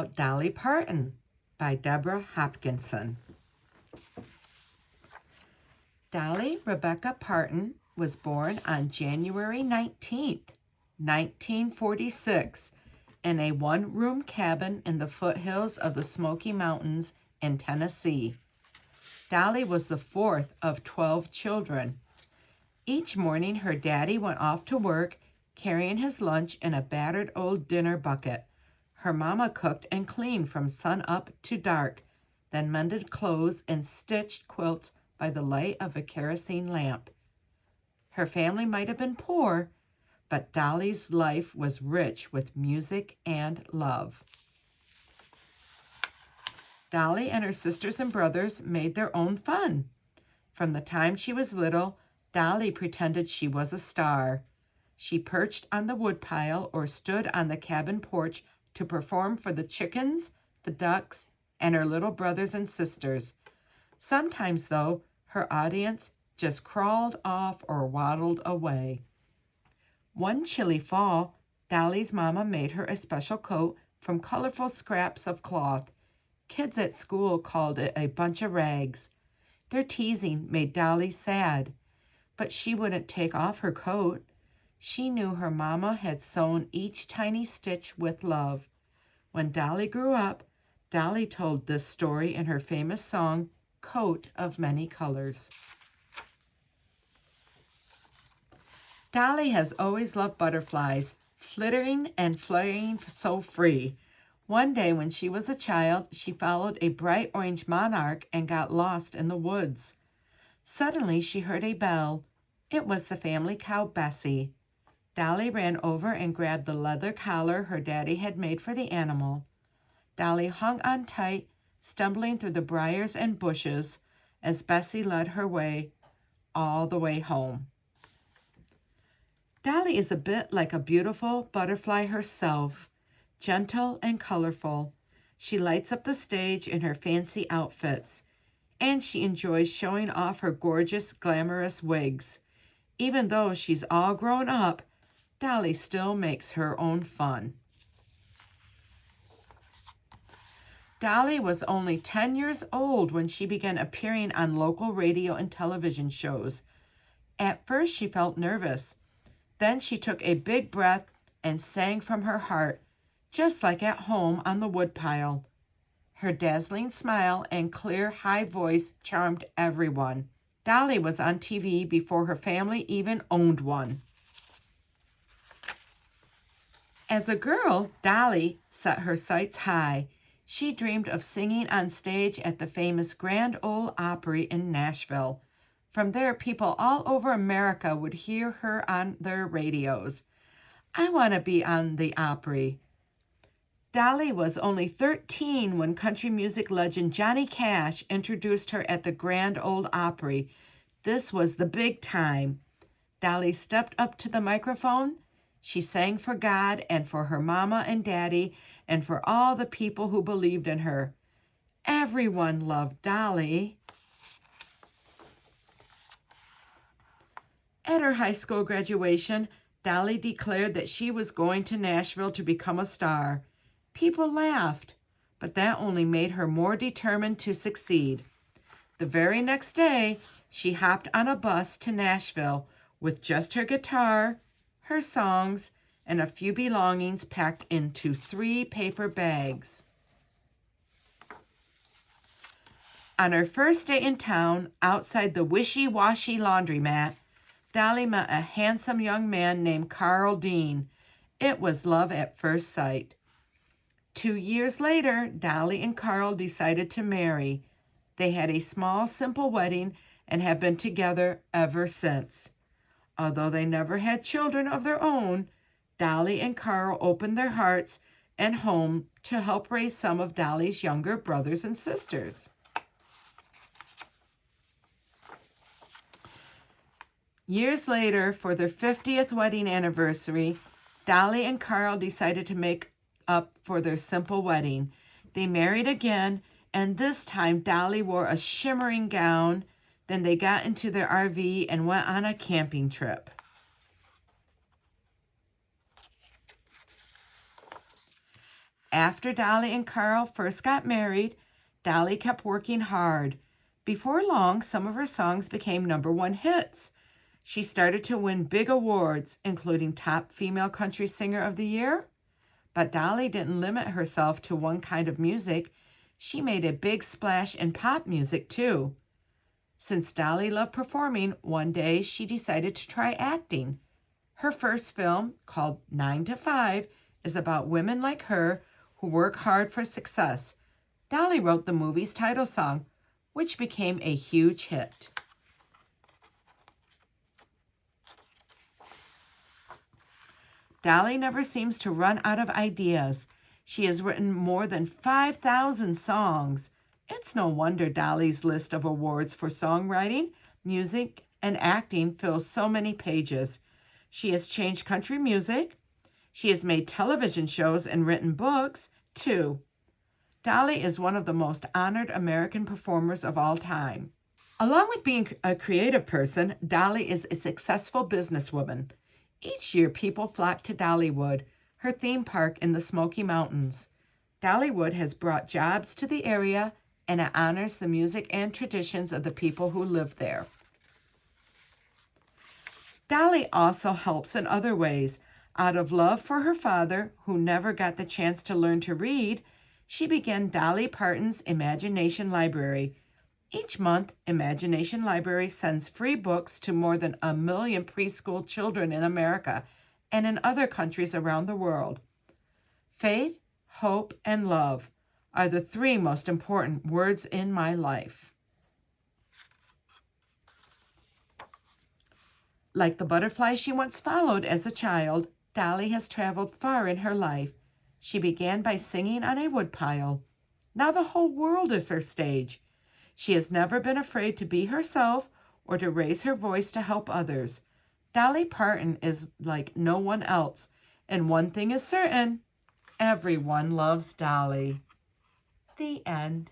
about Dolly Parton by Deborah Hopkinson. Dolly Rebecca Parton was born on January 19th, 1946, in a one-room cabin in the foothills of the Smoky Mountains in Tennessee. Dolly was the fourth of 12 children. Each morning, her daddy went off to work, carrying his lunch in a battered old dinner bucket. Her mama cooked and cleaned from sun up to dark, then mended clothes and stitched quilts by the light of a kerosene lamp. Her family might have been poor, but Dolly's life was rich with music and love. Dolly and her sisters and brothers made their own fun. From the time she was little, Dolly pretended she was a star. She perched on the woodpile or stood on the cabin porch to perform for the chickens, the ducks, and her little brothers and sisters. Sometimes, though, her audience just crawled off or waddled away. One chilly fall, Dolly's mama made her a special coat from colorful scraps of cloth. Kids at school called it a bunch of rags. Their teasing made Dolly sad, but she wouldn't take off her coat. She knew her mama had sewn each tiny stitch with love. When Dolly grew up, Dolly told this story in her famous song, Coat of Many Colors. Dolly has always loved butterflies, flittering and flying so free. One day when she was a child, she followed a bright orange monarch and got lost in the woods. Suddenly she heard a bell. It was the family cow, Bessie. Dolly ran over and grabbed the leather collar her daddy had made for the animal. Dolly hung on tight, stumbling through the briars and bushes as Bessie led her way all the way home. Dolly is a bit like a beautiful butterfly herself, gentle and colorful. She lights up the stage in her fancy outfits, and she enjoys showing off her gorgeous, glamorous wigs. Even though she's all grown up, Dolly still makes her own fun. Dolly was only 10 years old when she began appearing on local radio and television shows. At first, she felt nervous. Then she took a big breath and sang from her heart, just like at home on the woodpile. Her dazzling smile and clear, high voice charmed everyone. Dolly was on TV before her family even owned one. As a girl, Dolly set her sights high. She dreamed of singing on stage at the famous Grand Ole Opry in Nashville. From there, people all over America would hear her on their radios. I want to be on the Opry. Dolly was only 13 when country music legend Johnny Cash introduced her at the Grand Ole Opry. This was the big time. Dolly stepped up to the microphone. She sang for God and for her mama and daddy and for all the people who believed in her. Everyone loved Dolly. At her high school graduation, Dolly declared that she was going to Nashville to become a star. People laughed, but that only made her more determined to succeed. The very next day, she hopped on a bus to Nashville with just her guitar, her songs, and a few belongings packed into 3 paper bags. On her first day in town, outside the wishy-washy laundromat, Dolly met a handsome young man named Carl Dean. It was love at first sight. 2 years later, Dolly and Carl decided to marry. They had a small, simple wedding and have been together ever since. Although they never had children of their own, Dolly and Carl opened their hearts and home to help raise some of Dolly's younger brothers and sisters. Years later, for their 50th wedding anniversary, Dolly and Carl decided to make up for their simple wedding. They married again, and this time Dolly wore a shimmering gown. Then they got into their RV and went on a camping trip. After Dolly and Carl first got married, Dolly kept working hard. Before long, some of her songs became #1 hits. She started to win big awards, including Top Female Country Singer of the Year. But Dolly didn't limit herself to one kind of music. She made a big splash in pop music, too. Since Dolly loved performing, one day she decided to try acting. Her first film, called 9 to 5, is about women like her who work hard for success. Dolly wrote the movie's title song, which became a huge hit. Dolly never seems to run out of ideas. She has written more than 5,000 songs. It's no wonder Dolly's list of awards for songwriting, music, and acting fills so many pages. She has changed country music. She has made television shows and written books, too. Dolly is one of the most honored American performers of all time. Along with being a creative person, Dolly is a successful businesswoman. Each year, people flock to Dollywood, her theme park in the Smoky Mountains. Dollywood has brought jobs to the area, and it honors the music and traditions of the people who live there. Dolly also helps in other ways. Out of love for her father, who never got the chance to learn to read, she began Dolly Parton's Imagination Library. Each month, Imagination Library sends free books to more than 1 million preschool children in America and in other countries around the world. Faith, hope, and love are the 3 most important words in my life. Like the butterfly she once followed as a child, Dolly has traveled far in her life. She began by singing on a woodpile. Now the whole world is her stage. She has never been afraid to be herself or to raise her voice to help others. Dolly Parton is like no one else, and one thing is certain, everyone loves Dolly. The end.